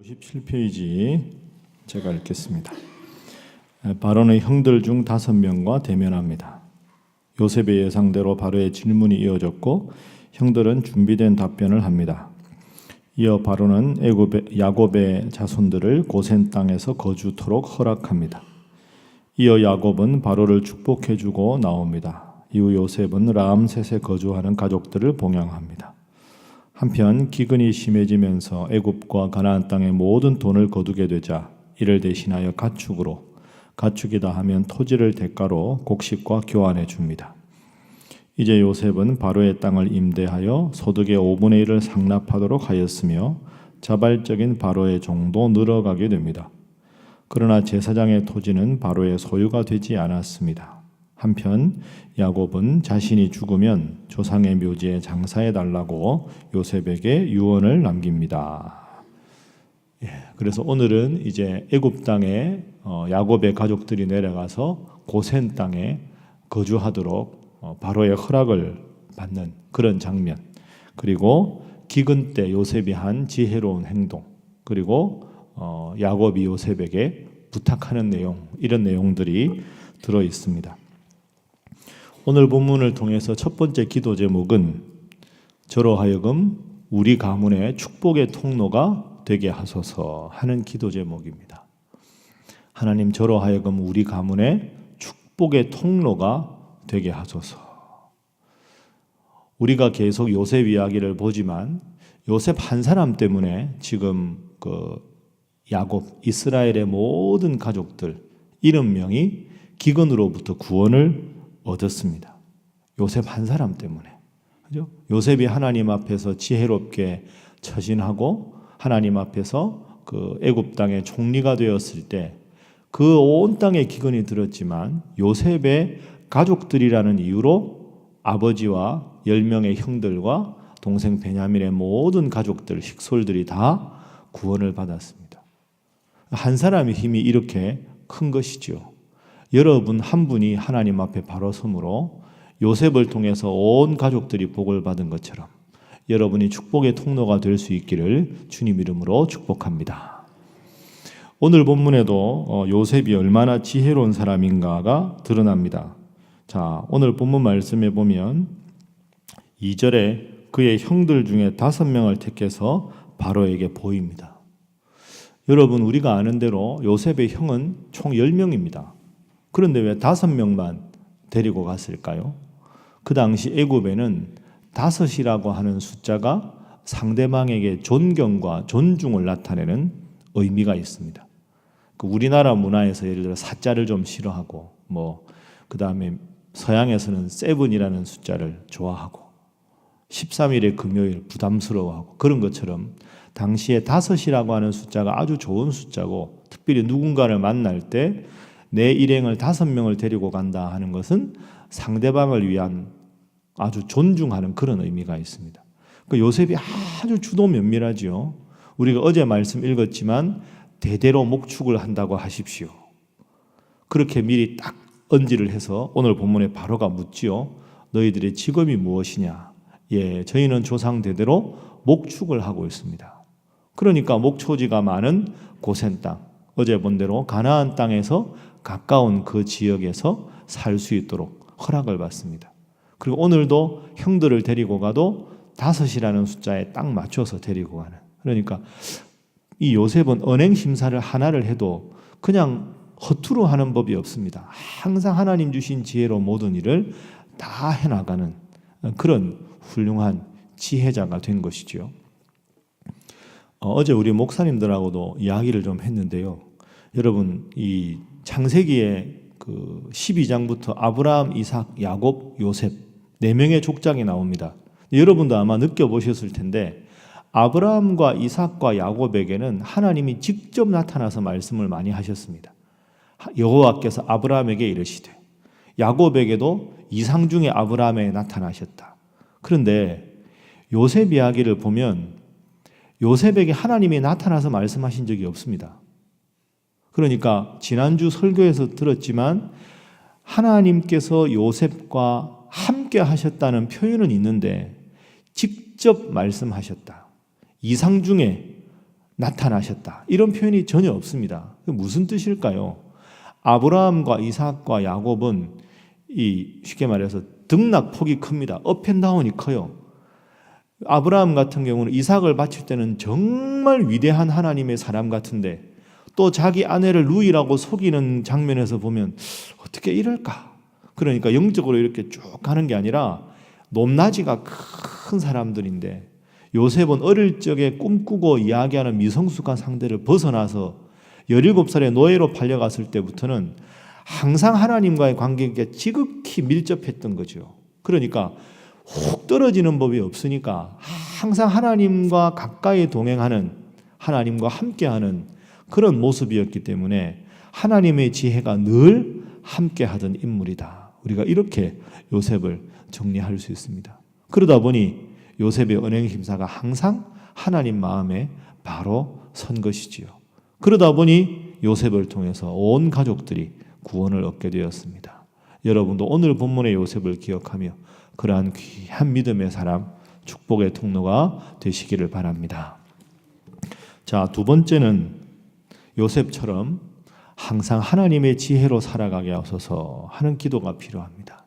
57페이지 제가 읽겠습니다. 바로는 형들 중 5명과 대면합니다. 요셉의 예상대로 바로의 질문이 이어졌고 형들은 준비된 답변을 합니다. 이어 바로는 야곱의 자손들을 고센 땅에서 거주토록 허락합니다. 이어 야곱은 바로를 축복해주고 나옵니다. 이후 요셉은 람셋에 거주하는 가족들을 봉양합니다. 한편 기근이 심해지면서 애굽과 가나안 땅의 모든 돈을 거두게 되자 이를 대신하여 가축이다 하면 토지를 대가로 곡식과 교환해 줍니다. 이제 요셉은 바로의 땅을 임대하여 소득의 5분의 1을 상납하도록 하였으며 자발적인 바로의 종도 늘어가게 됩니다. 그러나 제사장의 토지는 바로의 소유가 되지 않았습니다. 한편 야곱은 자신이 죽으면 조상의 묘지에 장사해 달라고 요셉에게 유언을 남깁니다. 그래서 오늘은 이제 애굽 땅에 야곱의 가족들이 내려가서 고센 땅에 거주하도록 바로의 허락을 받는 그런 장면, 그리고 기근 때 요셉이 한 지혜로운 행동, 그리고 야곱이 요셉에게 부탁하는 내용, 이런 내용들이 들어 있습니다. 오늘 본문을 통해서 첫 번째 기도 제목은 저로 하여금 우리 가문의 축복의 통로가 되게 하소서 하는 기도 제목입니다. 하나님, 저로 하여금 우리 가문의 축복의 통로가 되게 하소서. 우리가 계속 요셉 이야기를 보지만 요셉 한 사람 때문에 지금 야곱, 이스라엘의 모든 가족들 70명이 기근으로부터 구원을 얻었습니다. 요셉 한 사람 때문에. 그죠? 요셉이 하나님 앞에서 지혜롭게 처신하고 하나님 앞에서 애굽 땅의 총리가 되었을 때 그 온 땅에 기근이 들었지만 요셉의 가족들이라는 이유로 아버지와 10명의 형들과 동생 베냐민의 모든 가족들, 식솔들이 다 구원을 받았습니다. 한 사람의 힘이 이렇게 큰 것이죠. 여러분 한 분이 하나님 앞에 바로 섬으로 요셉을 통해서 온 가족들이 복을 받은 것처럼 여러분이 축복의 통로가 될 수 있기를 주님 이름으로 축복합니다. 오늘 본문에도 요셉이 얼마나 지혜로운 사람인가가 드러납니다. 자, 오늘 본문 말씀에 보면 2절에 그의 형들 중에 5명을 택해서 바로에게 보입니다. 여러분, 우리가 아는 대로 요셉의 형은 총 10명입니다. 그런데 왜 5명만 데리고 갔을까요? 그 당시 애굽에는 5이라고 하는 숫자가 상대방에게 존경과 존중을 나타내는 의미가 있습니다. 우리나라 문화에서 예를 들어 4자를 좀 싫어하고 그 다음에 서양에서는 7이라는 숫자를 좋아하고 13일의 금요일 부담스러워하고 그런 것처럼 당시에 5이라고 하는 숫자가 아주 좋은 숫자고 특별히 누군가를 만날 때 내 일행을 5명을 데리고 간다 하는 것은 상대방을 위한 아주 존중하는 그런 의미가 있습니다. 요셉이 아주 주도 면밀하지요. 우리가 어제 말씀 읽었지만 대대로 목축을 한다고 하십시오. 그렇게 미리 딱 언지를 해서 오늘 본문에 바로가 묻지요. 너희들의 직업이 무엇이냐? 저희는 조상 대대로 목축을 하고 있습니다. 그러니까 목초지가 많은 고센 땅, 어제 본 대로 가나안 땅에서 가까운 그 지역에서 살 수 있도록 허락을 받습니다. 그리고 오늘도 형들을 데리고 가도 5이라는 숫자에 딱 맞춰서 데리고 가는. 그러니까 이 요셉은 언행 심사를 하나를 해도 그냥 허투루 하는 법이 없습니다. 항상 하나님 주신 지혜로 모든 일을 다 해나가는 그런 훌륭한 지혜자가 된 것이죠. 어제 우리 목사님들하고도 이야기를 좀 했는데요. 여러분, 이 창세기에 12장부터 아브라함, 이삭, 야곱, 요셉 4명의 족장이 나옵니다. 여러분도 아마 느껴보셨을 텐데 아브라함과 이삭과 야곱에게는 하나님이 직접 나타나서 말씀을 많이 하셨습니다. 여호와께서 아브라함에게 이르시되 야곱에게도 이상 중에 아브라함에 나타나셨다. 그런데 요셉 이야기를 보면 요셉에게 하나님이 나타나서 말씀하신 적이 없습니다. 그러니까 지난주 설교에서 들었지만 하나님께서 요셉과 함께 하셨다는 표현은 있는데 직접 말씀하셨다. 이상 중에 나타나셨다. 이런 표현이 전혀 없습니다. 무슨 뜻일까요? 아브라함과 이삭과 야곱은 쉽게 말해서 등락폭이 큽니다. 업앤다운이 커요. 아브라함 같은 경우는 이삭을 바칠 때는 정말 위대한 하나님의 사람 같은데 또 자기 아내를 루이라고 속이는 장면에서 보면 어떻게 이럴까? 그러니까 영적으로 이렇게 쭉 가는 게 아니라 높낮이가 큰 사람들인데 요셉은 어릴 적에 꿈꾸고 이야기하는 미성숙한 상대를 벗어나서 17살의 노예로 팔려갔을 때부터는 항상 하나님과의 관계가 지극히 밀접했던 거죠. 그러니까 훅 떨어지는 법이 없으니까 항상 하나님과 가까이 동행하는, 하나님과 함께하는 그런 모습이었기 때문에 하나님의 지혜가 늘 함께하던 인물이다. 우리가 이렇게 요셉을 정리할 수 있습니다. 그러다 보니 요셉의 언행 심사가 항상 하나님 마음에 바로 선 것이지요. 그러다 보니 요셉을 통해서 온 가족들이 구원을 얻게 되었습니다. 여러분도 오늘 본문의 요셉을 기억하며 그러한 귀한 믿음의 사람, 축복의 통로가 되시기를 바랍니다. 자, 두 번째는 요셉처럼 항상 하나님의 지혜로 살아가게 하소서 하는 기도가 필요합니다.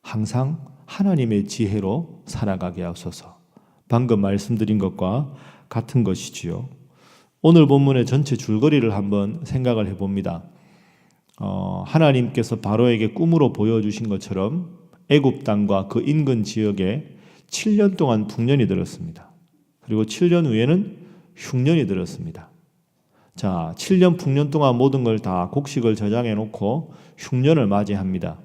항상 하나님의 지혜로 살아가게 하소서. 방금 말씀드린 것과 같은 것이지요. 오늘 본문의 전체 줄거리를 한번 생각을 해봅니다. 하나님께서 바로에게 꿈으로 보여주신 것처럼 애굽 땅과 그 인근 지역에 7년 동안 풍년이 들었습니다. 그리고 7년 후에는 흉년이 들었습니다. 자, 7년 풍년 동안 모든 걸 다 곡식을 저장해 놓고 흉년을 맞이합니다.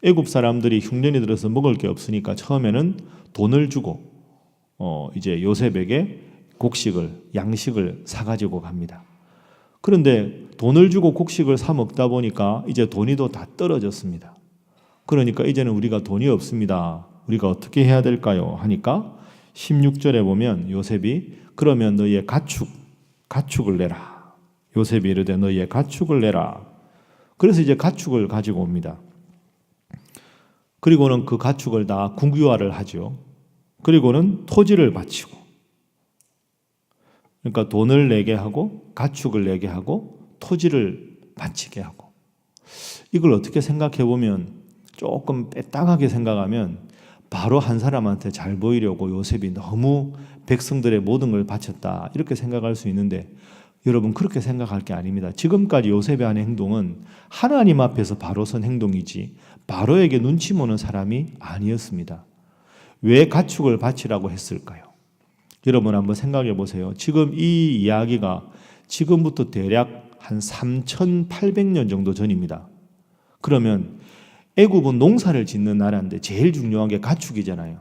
애굽 사람들이 흉년이 들어서 먹을 게 없으니까 처음에는 돈을 주고 이제 요셉에게 곡식을, 양식을 사가지고 갑니다. 그런데 돈을 주고 곡식을 사 먹다 보니까 이제 돈이도 다 떨어졌습니다. 그러니까 이제는 우리가 돈이 없습니다. 우리가 어떻게 해야 될까요? 하니까 16절에 보면 요셉이 그러면 너희의 가축을 내라. 요셉이 이르되 너희의 가축을 내라. 그래서 이제 가축을 가지고 옵니다. 그리고는 그 가축을 다 국유화를 하죠. 그리고는 토지를 바치고, 그러니까 돈을 내게 하고 가축을 내게 하고 토지를 바치게 하고. 이걸 어떻게 생각해 보면 조금 빼딱하게 생각하면 바로 한 사람한테 잘 보이려고 요셉이 너무 백성들의 모든 걸 바쳤다 이렇게 생각할 수 있는데 여러분 그렇게 생각할 게 아닙니다. 지금까지 요셉의 한 행동은 하나님 앞에서 바로 선 행동이지 바로에게 눈치 보는 사람이 아니었습니다. 왜 가축을 바치라고 했을까요? 여러분 한번 생각해 보세요. 지금 이 이야기가 지금부터 대략 한 3,800년 정도 전입니다. 그러면 애굽은 농사를 짓는 나라인데 제일 중요한 게 가축이잖아요.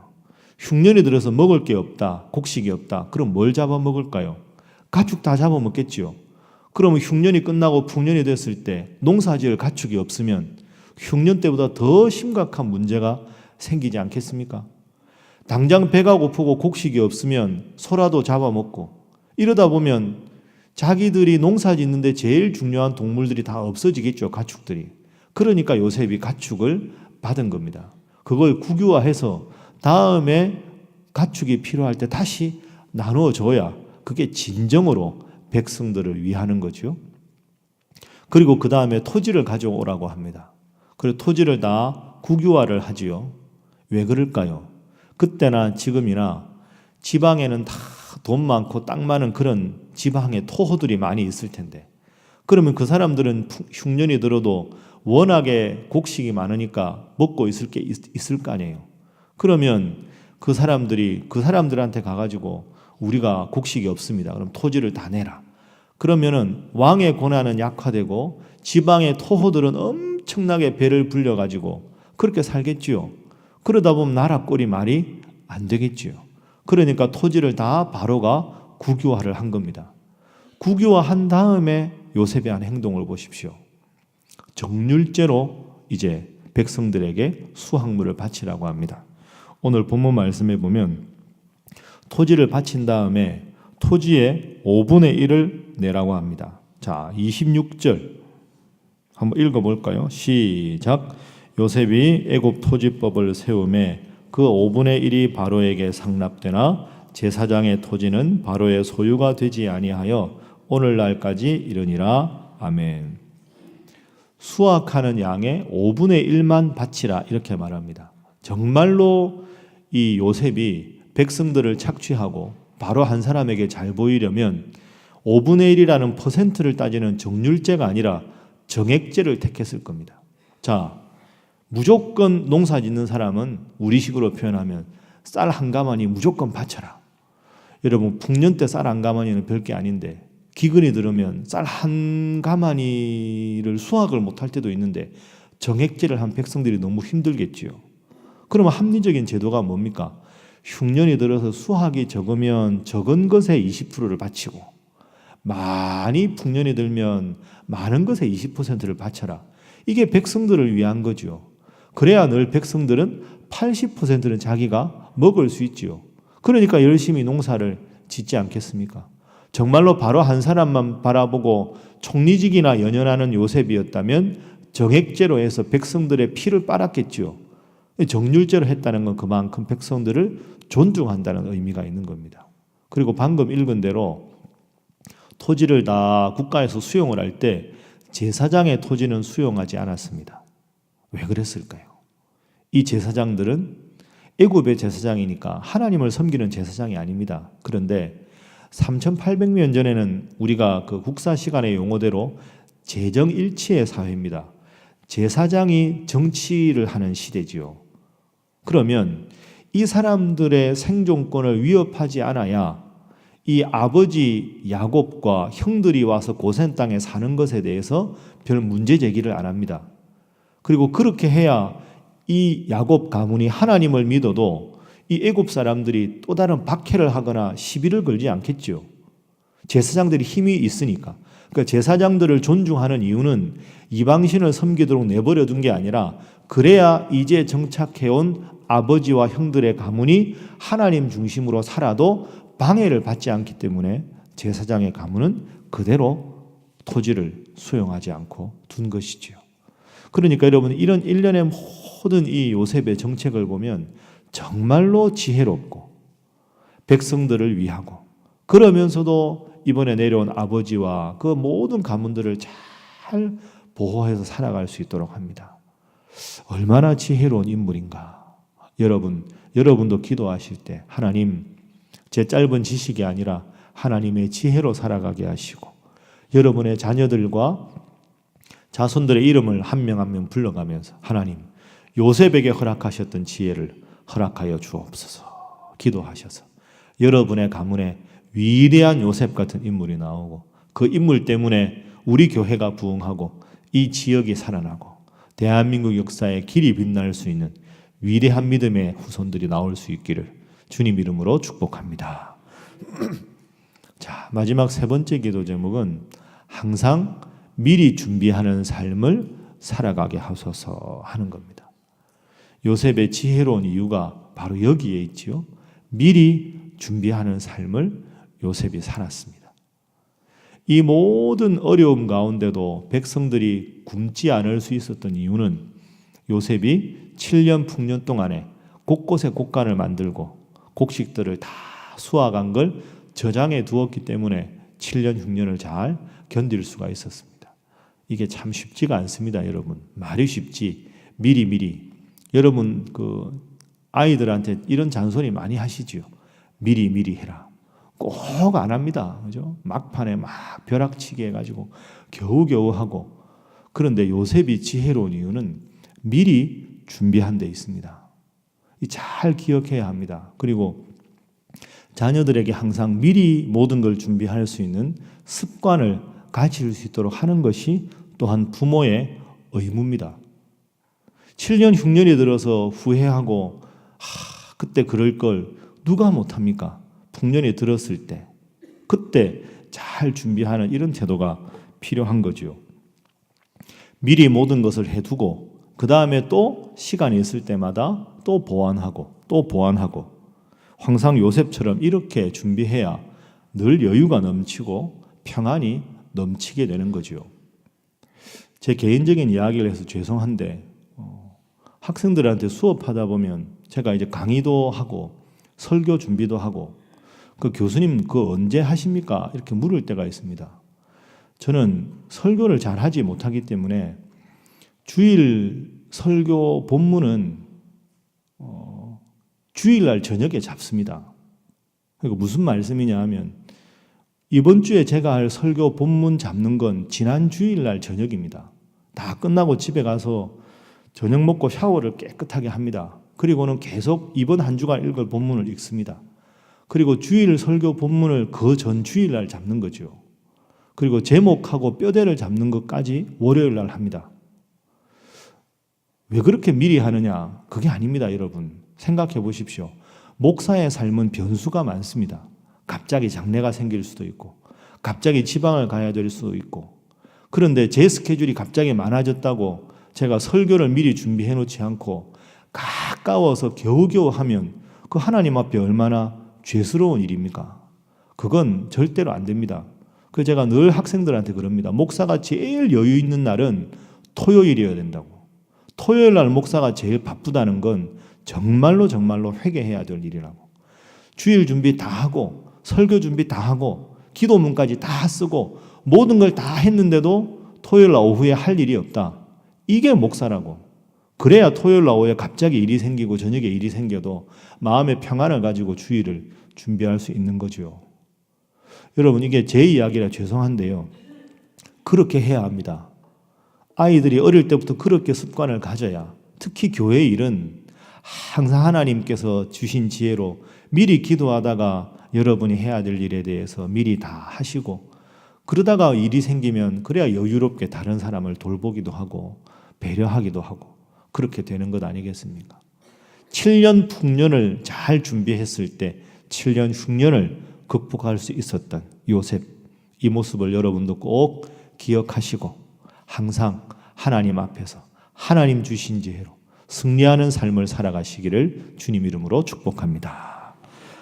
흉년이 들어서 먹을 게 없다, 곡식이 없다. 그럼 뭘 잡아먹을까요? 가축 다 잡아먹겠지요. 그러면 흉년이 끝나고 풍년이 됐을 때 농사지을 가축이 없으면 흉년 때보다 더 심각한 문제가 생기지 않겠습니까? 당장 배가 고프고 곡식이 없으면 소라도 잡아먹고 이러다 보면 자기들이 농사 짓는데 제일 중요한 동물들이 다 없어지겠죠, 가축들이. 그러니까 요셉이 가축을 받은 겁니다. 그걸 국유화해서 다음에 가축이 필요할 때 다시 나누어줘야 그게 진정으로 백성들을 위하는 거죠. 그리고 그 다음에 토지를 가져오라고 합니다. 그리고 토지를 다 국유화를 하지요. 왜 그럴까요? 그때나 지금이나 지방에는 다 돈 많고 땅 많은 그런 지방의 토호들이 많이 있을 텐데 그러면 그 사람들은 흉년이 들어도 워낙에 곡식이 많으니까 먹고 있을 게 있을 거 아니에요. 그러면 그 사람들한테 가가지고 우리가 곡식이 없습니다. 그럼 토지를 다 내라. 그러면은 왕의 권한은 약화되고 지방의 토호들은 엄청나게 배를 불려가지고 그렇게 살겠지요. 그러다 보면 나라 꼴이 말이 안 되겠지요. 그러니까 토지를 다 바로가 국유화를 한 겁니다. 국유화한 다음에 요셉의 한 행동을 보십시오. 정률제로 이제 백성들에게 수확물을 바치라고 합니다. 오늘 본문 말씀에 보면 토지를 바친 다음에 토지의 5분의 1을 내라고 합니다. 자, 26절 한번 읽어볼까요? 시작. 요셉이 애굽 토지법을 세우매 그 5분의 1이 바로에게 상납되나 제사장의 토지는 바로의 소유가 되지 아니하여 오늘날까지 이르니라. 아멘. 수확하는 양의 5분의 1만 바치라 이렇게 말합니다. 정말로 이 요셉이 백성들을 착취하고 바로 한 사람에게 잘 보이려면 5분의 1이라는 퍼센트를 따지는 정률제가 아니라 정액제를 택했을 겁니다. 자, 무조건 농사 짓는 사람은 우리식으로 표현하면 쌀 한 가마니 무조건 바쳐라. 여러분, 풍년 때 쌀 한 가마니는 별게 아닌데 기근이 들으면 쌀 한 가마니를 수확을 못할 때도 있는데 정액제를 한 백성들이 너무 힘들겠지요. 그러면 합리적인 제도가 뭡니까? 흉년이 들어서 수확이 적으면 적은 것에 20%를 바치고 많이 풍년이 들면 많은 것에 20%를 바쳐라. 이게 백성들을 위한 거죠. 그래야 늘 백성들은 80%는 자기가 먹을 수 있지요. 그러니까 열심히 농사를 짓지 않겠습니까? 정말로 바로 한 사람만 바라보고 총리직이나 연연하는 요셉이었다면 정액제로 해서 백성들의 피를 빨았겠지요. 정률제로 했다는 건 그만큼 백성들을 존중한다는 의미가 있는 겁니다. 그리고 방금 읽은 대로 토지를 다 국가에서 수용을 할 때 제사장의 토지는 수용하지 않았습니다. 왜 그랬을까요? 이 제사장들은 애굽의 제사장이니까 하나님을 섬기는 제사장이 아닙니다. 그런데 3800년 전에는 우리가 그 국사 시간의 용어대로 재정일치의 사회입니다. 제사장이 정치를 하는 시대지요. 그러면 이 사람들의 생존권을 위협하지 않아야 이 아버지 야곱과 형들이 와서 고센 땅에 사는 것에 대해서 별 문제 제기를 안 합니다. 그리고 그렇게 해야 이 야곱 가문이 하나님을 믿어도 이 애굽 사람들이 또 다른 박해를 하거나 시비를 걸지 않겠죠. 제사장들이 힘이 있으니까. 그러니까 제사장들을 존중하는 이유는 이방신을 섬기도록 내버려 둔 게 아니라 그래야 이제 정착해온 아버지와 형들의 가문이 하나님 중심으로 살아도 방해를 받지 않기 때문에 제사장의 가문은 그대로 토지를 수용하지 않고 둔 것이지요. 그러니까 여러분, 이런 일련의 모든 이 요셉의 정책을 보면 정말로 지혜롭고 백성들을 위하고 그러면서도 이번에 내려온 아버지와 그 모든 가문들을 잘 보호해서 살아갈 수 있도록 합니다. 얼마나 지혜로운 인물인가. 여러분도 기도하실 때 하나님, 제 짧은 지식이 아니라 하나님의 지혜로 살아가게 하시고 여러분의 자녀들과 자손들의 이름을 한 명 한 명 불러가면서 하나님, 요셉에게 허락하셨던 지혜를 허락하여 주옵소서 기도하셔서 여러분의 가문에 위대한 요셉 같은 인물이 나오고 그 인물 때문에 우리 교회가 부흥하고 이 지역이 살아나고 대한민국 역사에 길이 빛날 수 있는 위대한 믿음의 후손들이 나올 수 있기를 주님 이름으로 축복합니다. 자, 마지막 세 번째 기도 제목은 항상 미리 준비하는 삶을 살아가게 하소서 하는 겁니다. 요셉의 지혜로운 이유가 바로 여기에 있지요. 미리 준비하는 삶을 요셉이 살았습니다. 이 모든 어려움 가운데도 백성들이 굶지 않을 수 있었던 이유는 요셉이 7년 풍년 동안에 곳곳에 곡간을 만들고 곡식들을 다 수확한 걸 저장해 두었기 때문에 7년 흉년을 잘 견딜 수가 있었습니다. 이게 참 쉽지가 않습니다, 여러분. 말이 쉽지 미리 여러분 그 아이들한테 이런 잔소리 많이 하시지요. 미리 해라. 꼭 안 합니다. 그죠? 막판에 막 벼락치기 해가지고 겨우겨우 하고. 그런데 요셉이 지혜로운 이유는 미리 준비한 데 있습니다. 잘 기억해야 합니다. 그리고 자녀들에게 항상 미리 모든 걸 준비할 수 있는 습관을 가질 수 있도록 하는 것이 또한 부모의 의무입니다. 7년 흉년이 들어서 후회하고 그때 그럴 걸 누가 못합니까? 풍년이 들었을 때 그때 잘 준비하는 이런 태도가 필요한 거죠. 미리 모든 것을 해두고 그 다음에 또 시간이 있을 때마다 또 보완하고 항상 요셉처럼 이렇게 준비해야 늘 여유가 넘치고 평안이 넘치게 되는 거죠. 제 개인적인 이야기를 해서 죄송한데 학생들한테 수업하다 보면 제가 이제 강의도 하고 설교 준비도 하고 그 교수님 그거 언제 하십니까? 이렇게 물을 때가 있습니다. 저는 설교를 잘 하지 못하기 때문에 주일 설교 본문은 주일날 저녁에 잡습니다. 그러니까 무슨 말씀이냐 하면 이번 주에 제가 할 설교 본문 잡는 건 지난 주일날 저녁입니다. 다 끝나고 집에 가서 저녁 먹고 샤워를 깨끗하게 합니다. 그리고는 계속 이번 한 주간 읽을 본문을 읽습니다. 그리고 주일 설교 본문을 그 전 주일날 잡는 거죠. 그리고 제목하고 뼈대를 잡는 것까지 월요일날 합니다. 왜 그렇게 미리 하느냐? 그게 아닙니다, 여러분. 생각해 보십시오. 목사의 삶은 변수가 많습니다. 갑자기 장례가 생길 수도 있고 갑자기 지방을 가야 될 수도 있고 그런데 제 스케줄이 갑자기 많아졌다고 제가 설교를 미리 준비해 놓지 않고 가까워서 겨우겨우 하면 그 하나님 앞에 얼마나 죄스러운 일입니까? 그건 절대로 안 됩니다. 그래서 제가 늘 학생들한테 그럽니다. 목사가 제일 여유 있는 날은 토요일이어야 된다고. 토요일 날 목사가 제일 바쁘다는 건 정말로 회개해야 될 일이라고. 주일 준비 다 하고 설교 준비 다 하고 기도문까지 다 쓰고 모든 걸 다 했는데도 토요일 날 오후에 할 일이 없다. 이게 목사라고. 그래야 토요일 날 오후에 갑자기 일이 생기고 저녁에 일이 생겨도 마음의 평안을 가지고 주일을 준비할 수 있는 거죠. 여러분 이게 제 이야기라 죄송한데요. 그렇게 해야 합니다. 아이들이 어릴 때부터 그렇게 습관을 가져야 특히 교회 일은 항상 하나님께서 주신 지혜로 미리 기도하다가 여러분이 해야 될 일에 대해서 미리 다 하시고 그러다가 일이 생기면 그래야 여유롭게 다른 사람을 돌보기도 하고 배려하기도 하고 그렇게 되는 것 아니겠습니까? 7년 풍년을 잘 준비했을 때 7년 흉년을 극복할 수 있었던 요셉 이 모습을 여러분도 꼭 기억하시고 항상 하나님 앞에서 하나님 주신 지혜로 승리하는 삶을 살아가시기를 주님 이름으로 축복합니다.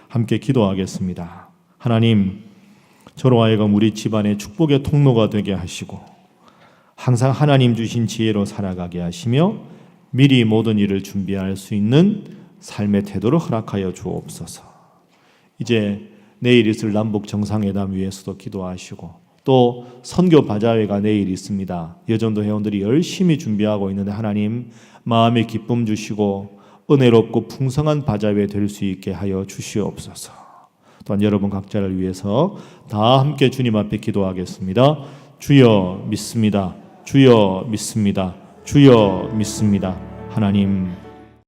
함께 기도하겠습니다. 하나님, 저로 하여금 우리 집안의 축복의 통로가 되게 하시고 항상 하나님 주신 지혜로 살아가게 하시며 미리 모든 일을 준비할 수 있는 삶의 태도를 허락하여 주옵소서. 이제 내일 있을 남북 정상회담 위해서도 기도하시고 또 선교 바자회가 내일 있습니다. 여전도 회원들이 열심히 준비하고 있는데 하나님 마음의 기쁨 주시고 은혜롭고 풍성한 바자회 될 수 있게 하여 주시옵소서. 또한 여러분 각자를 위해서 다 함께 주님 앞에 기도하겠습니다. 주여 믿습니다. 주여 믿습니다. 주여 믿습니다. 하나님